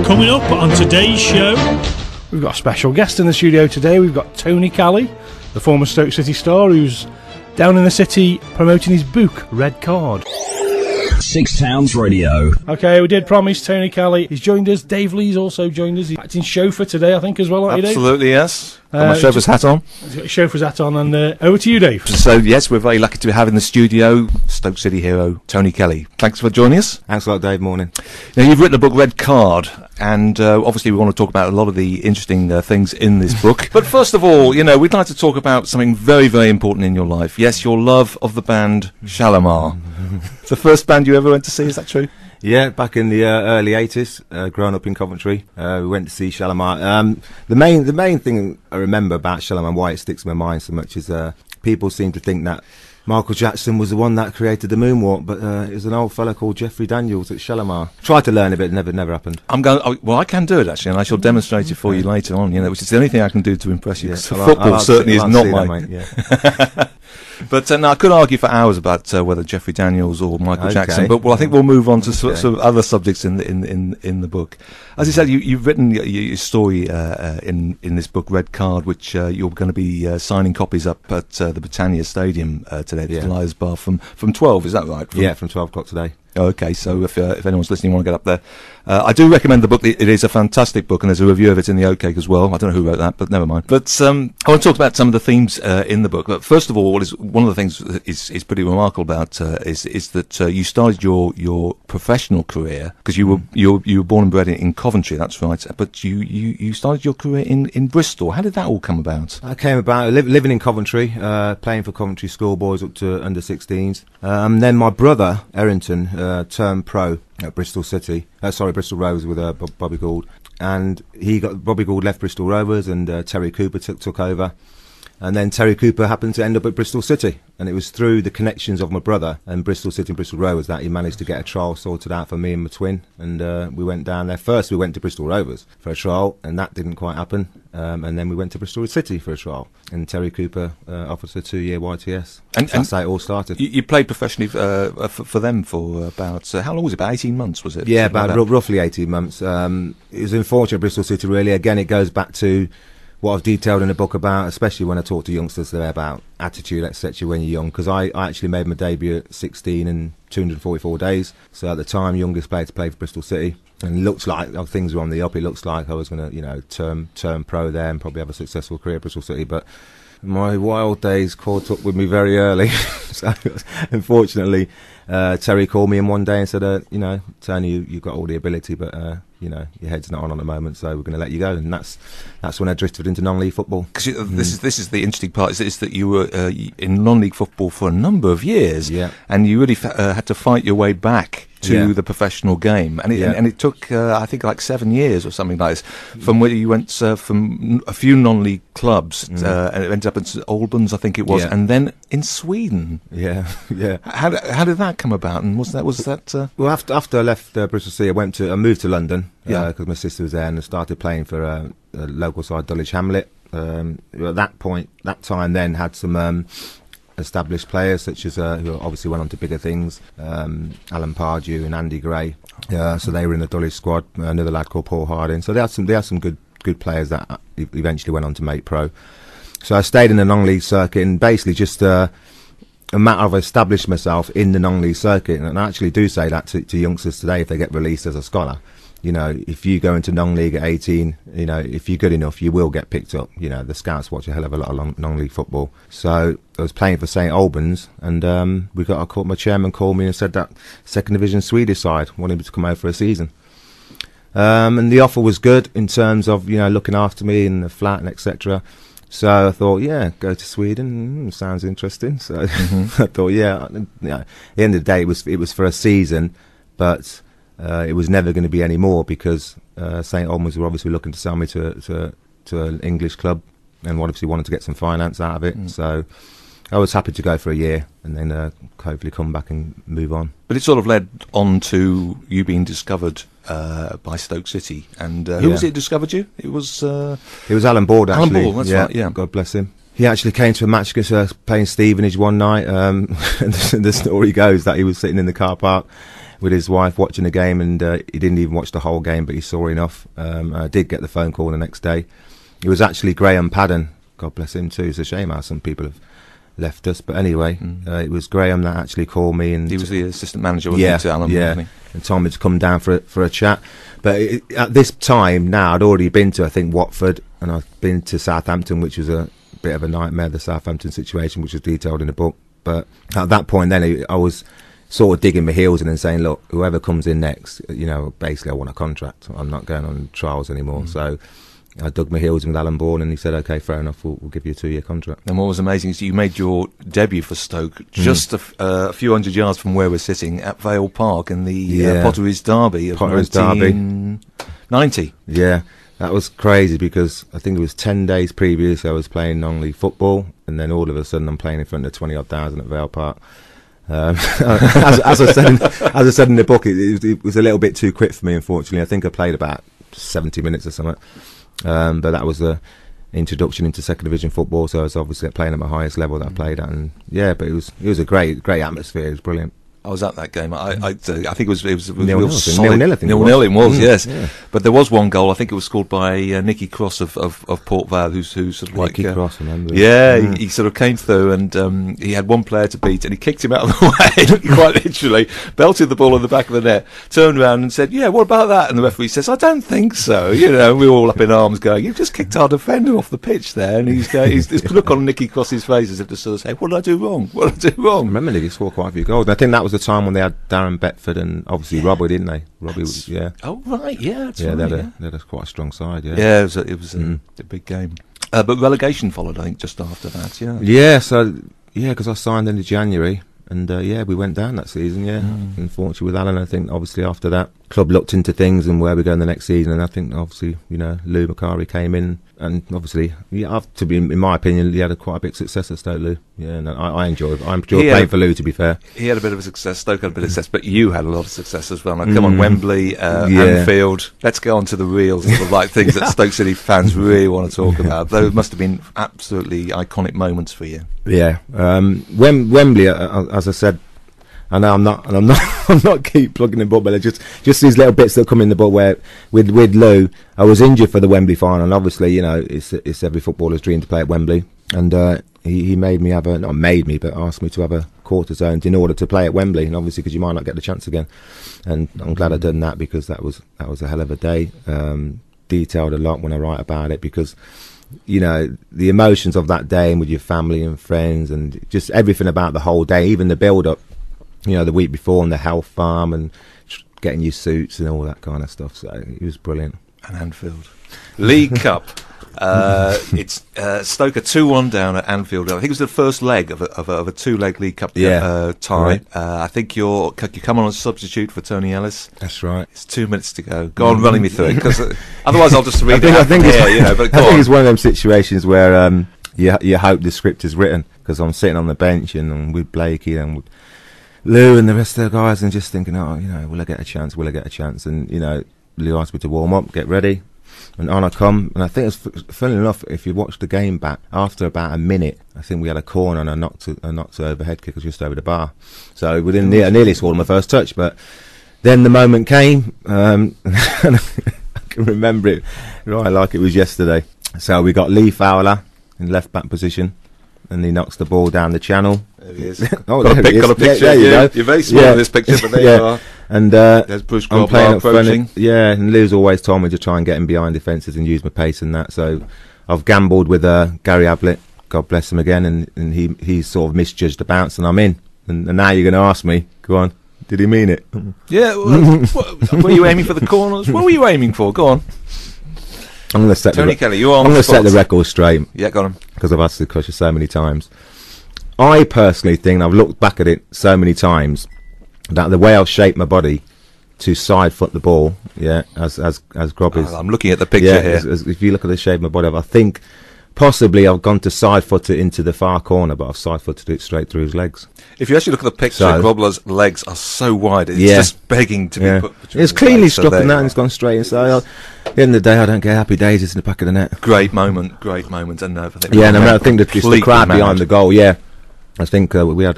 Coming up on today's show, we've got a special guest in the studio today. We've got Tony Calley, the former Stoke City star, who's down in the city promoting his book, Red Card. Six Towns Radio. Okay, we did promise Tony Calley. He's joined us. Dave Lee's also joined us. He's acting chauffeur today, I think, as well, aren't you, Dave? Absolutely, yes. Got my chauffeur's hat on. He's got his chauffeur's hat on, and over to you, Dave. So, yes, we're very lucky to have in the studio Stoke City hero, Tony Calley. Thanks for joining us. Thanks a lot, Dave. Morning. Now, you've written a book, Red Card, and obviously we want to talk about a lot of the interesting things in this book. But first of all, we'd like to talk about something very, very important in your life. Yes, your love of the band Shalimar. The first band you ever went to see, is that true? Yeah, back in the early 80s, growing up in Coventry, we went to see Shalimar. The main thing I remember about Shalimar, why it sticks in my mind so much, is people seem to think that Michael Jackson was the one that created the moonwalk, but it was an old fella called Jeffrey Daniels at Shalimar. Tried to learn a bit, never happened. I can do it actually, and I shall demonstrate it for you later on. Which is the only thing I can do to impress you. Yeah, football certainly is not my. Yeah. But no, I could argue for hours about whether Jeffrey Daniels or Michael Jackson. But I think we'll move on to sort of other subjects in the book. As you said, you've written your story in this book, Red Card, which you're going to be signing copies up at the Britannia Stadium today, the Lions Bar from 12. Is that right? From 12 o'clock today. Okay, so if anyone's listening, want to get up there, I do recommend the book. It is a fantastic book, and there's a review of it in the Oatcake as well. I don't know who wrote that, but never mind. But I want to talk about some of the themes in the book. But first of all, one of the things that is pretty remarkable about is that you started your professional career because you were born and bred in Coventry. That's right. But you started your career in Bristol. How did that all come about? I came about living in Coventry, playing for Coventry schoolboys up to under 16s. Then my brother Errington turned pro at Bristol City. Bristol Rovers with Bobby Gould, and Bobby Gould left Bristol Rovers, and Terry Cooper took over. And then Terry Cooper happened to end up at Bristol City, and it was through the connections of my brother and Bristol City and Bristol Rovers that he managed to get a trial sorted out for me and my twin. And we went down there. First we went to Bristol Rovers for a trial, and that didn't quite happen. And then we went to Bristol City for a trial, and Terry Cooper offered us a 2-year YTS. And that's how it all started. You played professionally for them for about, how long was it, about 18 months, was it? Yeah, about roughly 18 months. It was unfortunate, Bristol City, really. Again, it goes back to what I've detailed in the book about, especially when I talk to youngsters there about attitude, etc. when you're young, because I actually made my debut at 16 and 244 days. So at the time, youngest player to play for Bristol City. And it looks like things were on the up. It looks like I was going to, turn pro there and probably have a successful career at Bristol City. But my wild days caught up with me very early. So unfortunately, Terry called me in one day and said, Tony, you've got all the ability, but your head's not on at the moment, so we're going to let you go. And that's when I drifted into non-league football. Because this is the interesting part, is that you were in non-league football for a number of years, and you really had to fight your way back to the professional game, and it took I think like 7 years or something like this, from where you went from a few non-league clubs, and it ended up in St Albans, I think it was, and then in Sweden. Yeah. How did that come about? And was that? Well, after I left Bristol City, I moved to London because my sister was there, and I started playing for a local side, Dulwich Hamlet. At that time, then had some established players such as who obviously went on to bigger things, Alan Pardew and Andy Gray, so they were in the Dulwich squad. Another lad called Paul Harding, so they had some good players that eventually went on to make pro. So I stayed in the non-league circuit, and basically just a matter of establishing myself in the non-league circuit. And I actually do say that to youngsters today if they get released as a scholar. If you go into non-league at 18, if you're good enough, you will get picked up. The scouts watch a hell of a lot of non-league football. So I was playing for St Albans, and my chairman called me and said that second division Swedish side wanted me to come over for a season. And the offer was good in terms of, looking after me in the flat and etc. So I thought, go to Sweden. Sounds interesting. So I thought, at the end of the day, it was for a season, but it was never going to be any more because St Albans were obviously looking to sell me to an English club, and obviously wanted to get some finance out of it. So I was happy to go for a year and then hopefully come back and move on. But it sort of led on to you being discovered by Stoke City. And who was it who discovered you? It was Alan Board, actually. Alan Board, that's right, yeah. God bless him. He actually came to a match against playing Stevenage one night, and the story goes that he was sitting in the car park with his wife watching the game, and he didn't even watch the whole game, but he saw enough. I did get the phone call the next day. It was actually Graham Padden, God bless him too. It's a shame how some people have left us, but anyway, it was Graham that actually called me, and he was the assistant manager, wasn't he, to Alan, wasn't he? And told me to come down for a chat. But at this time now, I'd already been to, I think, Watford, and I've been to Southampton, which was a bit of a nightmare, the Southampton situation, which was detailed in the book. But at that point then, I was sort of digging my heels in and saying, look, whoever comes in next, basically I want a contract. I'm not going on trials anymore. So I dug my heels in with Alan Bourne, and he said, OK, fair enough, we'll give you a 2-year contract. And what was amazing is you made your debut for Stoke just a few hundred yards from where we're sitting at Vale Park in the Potteries Derby of 1990. Yeah, that was crazy, because I think it was 10 days previous I was playing non-league football, and then all of a sudden I'm playing in front of 20-odd thousand at Vale Park. As I said in the book, it was a little bit too quick for me, unfortunately. I think I played about 70 minutes or something. But that was the introduction into second division football, so I was obviously playing at my highest level that I played at, and but it was a great atmosphere. It was brilliant. I was at that game. I think it was nil-nil. solid. Nil-nil, I think Nil-nil it was, yes. Yeah. But there was one goal. I think it was scored by Nicky Cross of Port Vale, who's sort of like Nicky Cross, remember? Yeah, he sort of came through, and he had one player to beat, and he kicked him out of the way, quite literally, belted the ball in the back of the net, turned around and said, "Yeah, what about that?" And the referee says, "I don't think so." We were all up in arms, going, "You've just kicked our defender off the pitch there," and he's this look on Nicky Cross's face as if to sort of say, "What did I do wrong? What did I do wrong?" I remember Nicky scored quite a few goals. I think that was the time when they had Darren Betford and obviously Robbie, didn't they? Robbie was, Oh, right, yeah, that's right. They had quite a strong side, yeah. Yeah, it was a big game. But relegation followed, I think, just after that, yeah. Yeah, so, because I signed in January, and we went down that season, Unfortunately with Alan, I think obviously after that, club looked into things and where we're going the next season, and I think obviously, Lou Macari came in, and obviously, to be, in my opinion, he had quite a big success at Stoke, Lou. Yeah, and I enjoyed playing for Lou, to be fair. He had a bit of a success, Stoke had a bit of success, but you had a lot of success as well. Now, come on, Wembley, Anfield, let's go on to the real sort of like things that Stoke City fans really want to talk about. Those must have been absolutely iconic moments for you. Yeah, Wembley, as I said, I know I'm not keep plugging the book, but just these little bits that come in the book where with Lou, I was injured for the Wembley final, and obviously it's every footballer's dream to play at Wembley, and he made me but asked me to have a cortisone in order to play at Wembley, and obviously because you might not get the chance again, and I'm glad I'd done that, because that was a hell of a day. Detailed a lot when I write about it, because the emotions of that day, and with your family and friends, and just everything about the whole day, even the build up. The week before on the health farm, and getting your suits and all that kind of stuff. So it was brilliant. And Anfield. League Cup. It's Stoke 2-1 down at Anfield. I think it was the first leg of a 2-leg League Cup tie. Right. I think you come on as a substitute for Tony Ellis. That's right. It's 2 minutes to go. Go on, running me through it, because otherwise I'll just read it. I think it's one of them situations where you hope the script is written, because I'm sitting on the bench and with Blakey and with Lou and the rest of the guys, and just thinking, will I get a chance? Will I get a chance? And Lou asked me to warm up, get ready, and on I come. And I think it's funny enough, if you watch the game back, after about a minute, I think we had a corner and I knocked overhead kick just over the bar. So I nearly scored my first touch, but then the moment came, and I can remember it right like it was yesterday. So we got Lee Fowler in left back position, and he knocks the ball down the channel. There he is. Got a picture. There you go. You're very small in this picture, but there you are. And there's Bruce I'm playing up approaching. front. And Lou's always told me to try and get in behind defences and use my pace and that. So I've gambled with Gary Ablett, God bless him again, and he sort of misjudged the bounce, and I'm in. And now you're going to ask me, go on, did he mean it? Yeah. Were you aiming for the corners? What were you aiming for? Go on. I'm going to set Tony Kelly, you're on. I'm going to set the record straight. Yeah, got him. Because I've asked the question so many times. I personally think, and I've looked back at it so many times, that the way I've shaped my body to side foot the ball, as Grob is. I'm looking at the picture here. If you look at the shape of my body, I think possibly I've gone to side foot it into the far corner, but I've side footed it straight through his legs. If you actually look at the picture, Grobler's legs are so wide, it's just begging to be put between. It's cleanly struck in that, and it's gone straight inside. At the end of the day, I don't get happy days in the back of the net. Great moment, and I think I think that it's the crowd behind the goal. I think we had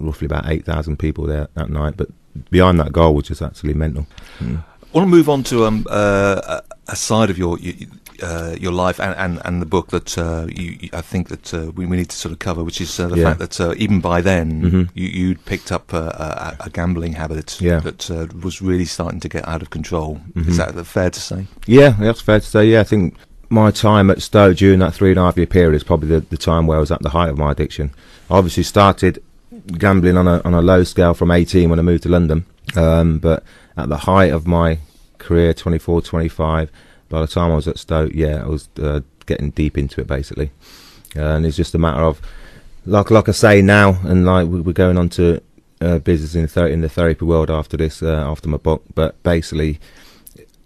roughly about 8,000 people there that night, but behind that goal was just absolutely mental. I want to move on to a side of your life and the book that I think that we need to sort of cover, which is the fact that even by then you'd picked up a gambling habit that was really starting to get out of control. Is that fair to say? Yeah, that's fair to say. Yeah, I think my time at Stoke during that 3.5 year period is probably the time where I was at the height of my addiction. I obviously started gambling on a low scale from 18 when I moved to London, but at the height of my career, 24, 25, by the time I was at Stoke, I was getting deep into it basically, and it's just a matter of, like I say now, and like we're going on to business in the therapy world after this, after my book, but basically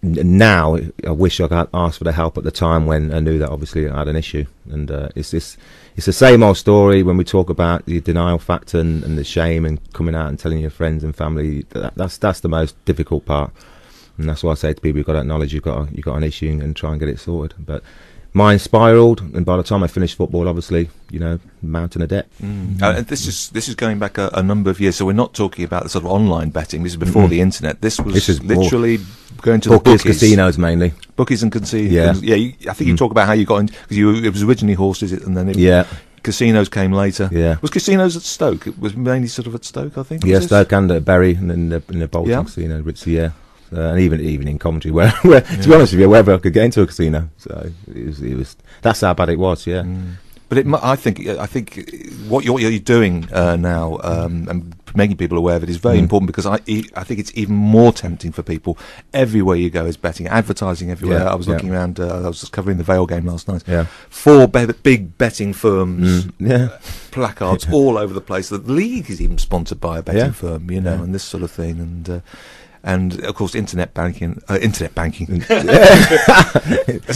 now I wish I had asked for the help at the time when I knew that obviously I had an issue, and it's the same old story when we talk about the denial factor and the shame and coming out and telling your friends and family. That's the most difficult part, and that's why I say to people, you've got to acknowledge you've got an issue and try and get it sorted. But mine spiralled, and by the time I finished football, obviously, mountain of debt. This is going back a number of years, so we're not talking about the sort of online betting. This is before the internet. This is literally going to bookies, the bookies, casinos mainly. Bookies and casinos. I think you talk about how you got in, because it was originally horses, and then casinos came later. Yeah, was casinos at Stoke? It was mainly sort of at Stoke, I think. Yeah, Stoke and at Bury, and then in the Bolton casino, Ritzy. Yeah. And even in Coventry, where to be honest with you, wherever I could get into a casino, so it was that's how bad it was. Yeah, but I think what you're doing now and making people aware of it is very important, because I think it's even more tempting for people. Everywhere you go is betting, advertising everywhere. I was looking around. I was just covering the Vale game last night. Yeah, 4 big betting firms. Placards all over the place. The league is even sponsored by a betting firm, and this sort of thing, and of course, internet banking. Let's have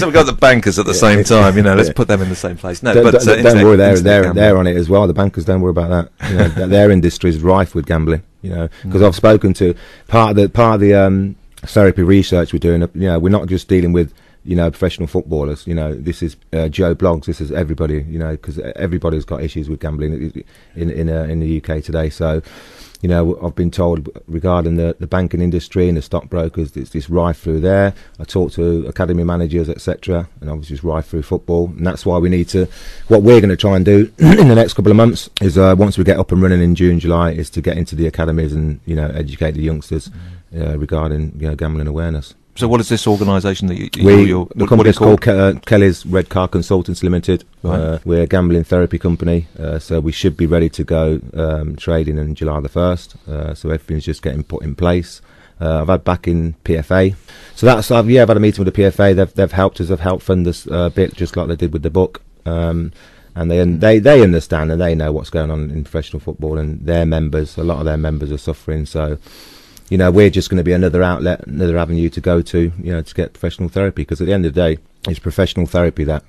we got the bankers at the same time. Let's put them in the same place. No, don't worry, they're on it as well. The bankers, don't worry about that. Their industry is rife with gambling. Because I've spoken to part of the therapy research we're doing. We're not just dealing with professional footballers. This is Joe Blogs. This is everybody. Because everybody's got issues with gambling in the UK today. So. I've been told regarding the banking industry and the stockbrokers, it's rife through there. I talk to academy managers, etc., and obviously it's rife through football. And that's why what we're going to try and do in the next couple of months is, once we get up and running in June, July, is to get into the academies and educate the youngsters regarding gambling awareness. So what is this organisation that the company is called Kelly's Red Car Consultants Limited. Right. We're a gambling therapy company, so we should be ready to go trading in July the 1st. So everything's just getting put in place. I've had back in PFA, so I've had a meeting with the PFA. They've helped us. They've helped fund us a bit, just like they did with the book. And they understand and they know what's going on in professional football, and a lot of their members are suffering. So. We're just going to be another outlet, another avenue to go to, to get professional therapy. Because at the end of the day, it's professional therapy that's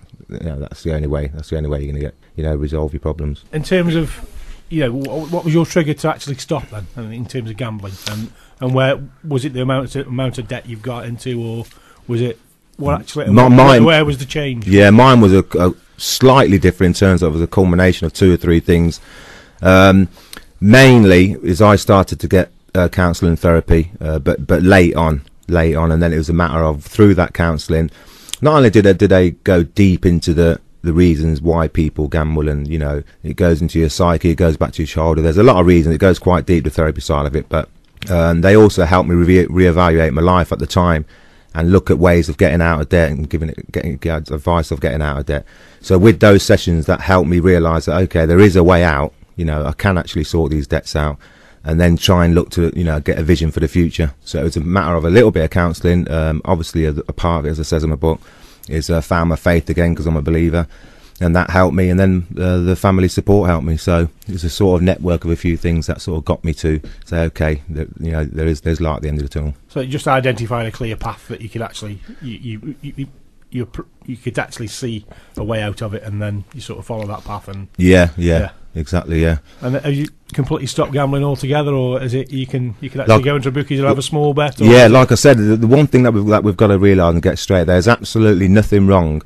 the only way. That's the only way you're going to get, resolve your problems. In terms of, what was your trigger to actually stop then? In terms of gambling, and where was it? The amount of debt you've got into, or was it what actually? Where was the change? Yeah, mine was a slightly different in terms of it was a culmination of 2 or 3 things. Mainly, is I started to get counselling and therapy, but late on, and then it was a matter of, through that counselling, not only did I go deep into the reasons why people gamble, and it goes into your psyche, it goes back to your childhood. There's a lot of reasons. It goes quite deep, the therapy side of it, but they also helped me reevaluate my life at the time and look at ways of getting out of debt and getting advice of getting out of debt. So with those sessions, that helped me realise that okay, there is a way out. I can actually sort these debts out. And then try and look to, get a vision for the future. So it was a matter of a little bit of counselling. Obviously, a part of it, as I says in my book, is found my faith again, because I'm a believer, and that helped me. And then the family support helped me. So it was a sort of network of a few things that sort of got me to say, okay, there's light at the end of the tunnel. So you just identified a clear path that you could actually you could actually see a way out of it, and then you sort of follow that path. And yeah. Exactly, yeah. And have you completely stopped gambling altogether, or is it you can actually go into bookies and have a small bet? Or like I said, the one thing that we've got to realise and get straight, there's absolutely nothing wrong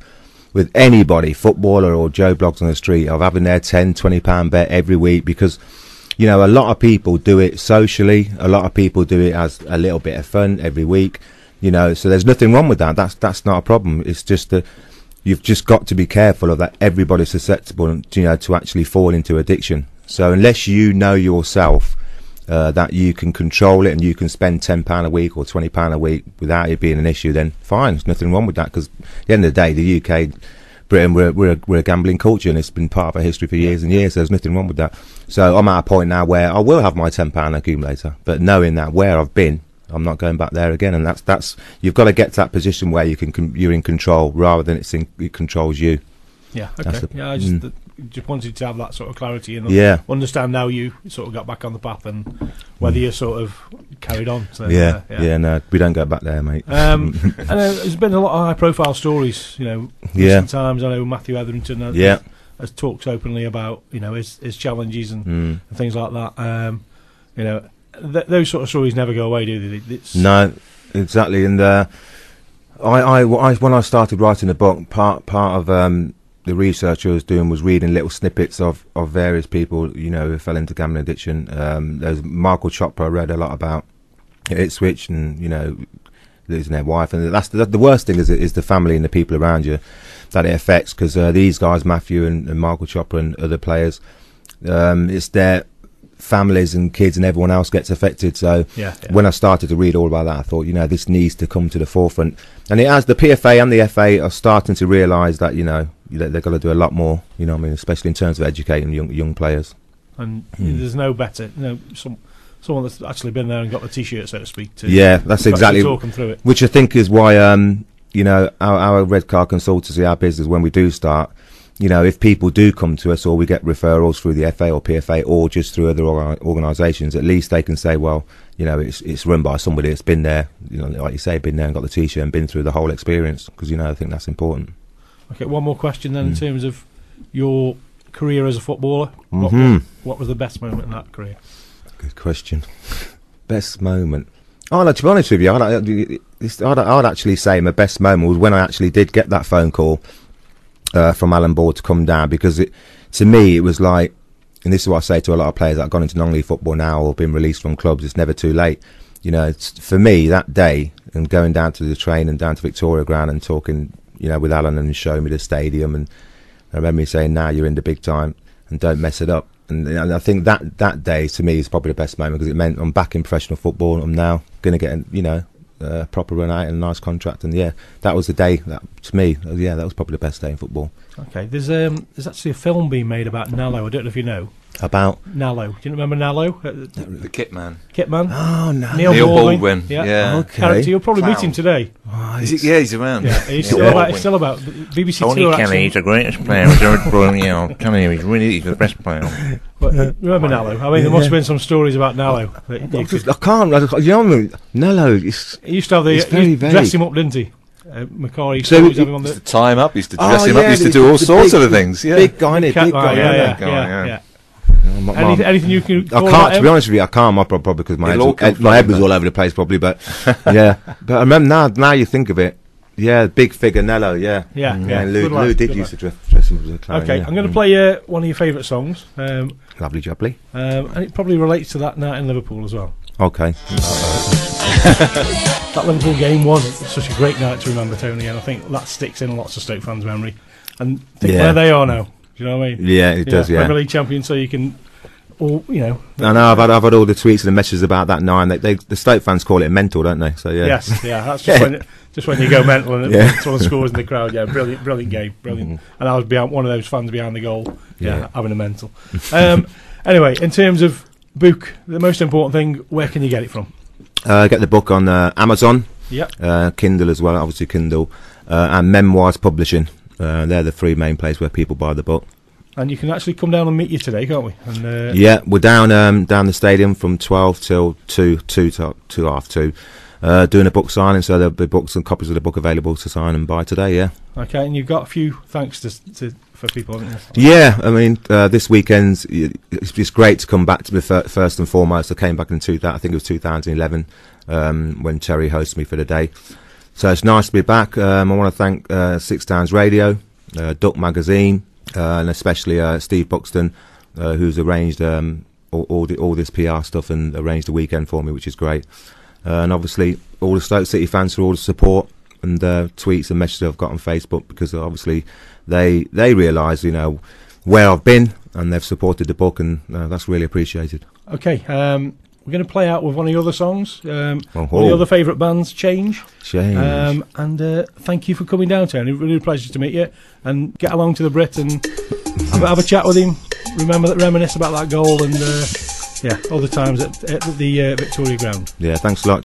with anybody, footballer or Joe Blogs on the street, of having their £10, £20 bet every week, because you know, a lot of people do it socially. A lot of people do it as a little bit of fun every week. You know, so there's nothing wrong with that. That's not a problem. It's just that you've just got to be careful of that. Everybody's susceptible, you know, to actually fall into addiction. So unless you know yourself that you can control it and you can spend £10 a week or £20 a week without it being an issue, then fine. There's nothing wrong with that, because at the end of the day, the UK, Britain, we're a gambling culture, and it's been part of our history for years and years. So there's nothing wrong with that. So I'm at a point now where I will have my £10 accumulator, but knowing that where I've been, I'm not going back there again. And that's you've got to get to that position where you're in control rather than it controls you. Yeah. Okay. I just wanted to have that sort of clarity and understand how you sort of got back on the path and whether you sort of carried on. So, no, we don't go back there, mate. And there's been a lot of high-profile stories, you know, recent times. I know Matthew Etherington has talked openly about, you know, his challenges and things like that. You know, those sort of stories never go away, do they? No, exactly. And when I started writing the book, part of the research I was doing was reading little snippets of various people, you know, who fell into gambling addiction. There's Michael Chopra I read a lot about at Ipswich, and, you know, losing their wife. And that's the worst thing is the family and the people around you that it affects, because these guys, Matthew and Michael Chopra and other players, it's their families and kids and everyone else gets affected. So when I started to read all about that, I thought, you know, this needs to come to the forefront. And it has. The PFA and the FA are starting to realise that, you know, they've got to do a lot more, you know what I mean, especially in terms of educating young players. And there's no better, you know, someone that's actually been there and got the T-shirt, so to speak, to that's exactly talk them through it. Which I think is why you know, our Red Card consultancy, our business, when we do start, you know, if people do come to us, or we get referrals through the FA or PFA or just through other organisations, at least they can say, well, you know, it's run by somebody that's been there, you know, like you say, been there and got the T-shirt and been through the whole experience, because, you know, I think that's important. Okay, one more question then, in terms of your career as a footballer. What was the best moment in that career? Good question. Best moment. Oh, no, to be honest with you, I'd actually say my best moment was when I actually did get that phone call from Alan Ball to come down, because to me it was like, and this is what I say to a lot of players that have gone into non-league football now or been released from clubs, it's never too late. You know, for me that day, and going down to the train and down to Victoria Ground and talking, you know, with Alan and showing me the stadium, and I remember me saying, now you're in the big time and don't mess it up. And I think that day to me is probably the best moment, because it meant I'm back in professional football and I'm now going to get, you know, a proper run out and a nice contract. And that was the day that, to me, that was probably the best day in football. Okay, there's actually a film being made about Nallo. I don't know if you know. About Nallo. Do you remember Nallo? The Kit Man. Oh, no. Neil Baldwin. Yeah. Okay. Character. You'll probably meet him today. Oh, he's around. Yeah, he's still about. BBC Tony Two. Kelly, he's the greatest player. You know, come here, he's the best player. Remember Nallo? I mean, there must have been some stories about Nallo. I can't. You know, Nallo. He used to have the dress him up, didn't he? Macquarie. So used to tie him up. Used to dress him up. Used to do all sorts of things. Yeah. Big guy, big guy. Yeah. Anything you can? I can't. To be honest with you, I can't. Probably because my head was all over the place. Probably, but yeah. But I remember now you think of it. Yeah, big figure Nello. Yeah. Lou did used to dress him as a clown. Okay, I'm going to play one of your favourite songs. Lovely Jubbly. And it probably relates to that night in Liverpool as well. Okay. That Liverpool game was such a great night to remember, Tony, and I think that sticks in lots of Stoke fans' memory. And think where they are now. Do you know what I mean? Yeah, it does. Yeah, Premier League champion, so you can, all you know. I know. I've had all the tweets and the messages about that night. The Stoke fans call it mental, don't they? So yeah. Yes, yeah. That's just when you go mental and someone scores in the crowd. Yeah, brilliant game, brilliant. And I was one of those fans behind the goal. Yeah, having a mental. Anyway, in terms of book, the most important thing, where can you get it from? Get the book on Amazon. Yeah. Kindle as well, obviously Kindle, and Memoirs Publishing. They're the three main places where people buy the book. And you can actually come down and meet you today, can't we? And, we're down the stadium from 12 till 2 to half 2, doing a book signing. So there'll be books and copies of the book available to sign and buy today. Yeah. Okay, and you've got a few thanks for people, haven't you? Yeah, I mean, this weekend it's just great to come back to me first and foremost. I came back in I think it was 2011 when Terry hosted me for the day. So it's nice to be back. I want to thank Six Towns Radio, Duck Magazine, and especially Steve Buxton, who's arranged all this PR stuff and arranged the weekend for me, which is great. And obviously all the Stoke City fans for all the support and tweets and messages I've got on Facebook, because obviously they realise, you know, where I've been, and they've supported the book, and that's really appreciated. Okay, we're going to play out with one of your other songs, one of your other favourite bands, Change. And thank you for coming down, Tony. Really a pleasure to meet you, and get along to the Brit and have a chat with him. Reminisce about that goal and all the times at the Victoria Ground. Yeah, thanks a lot.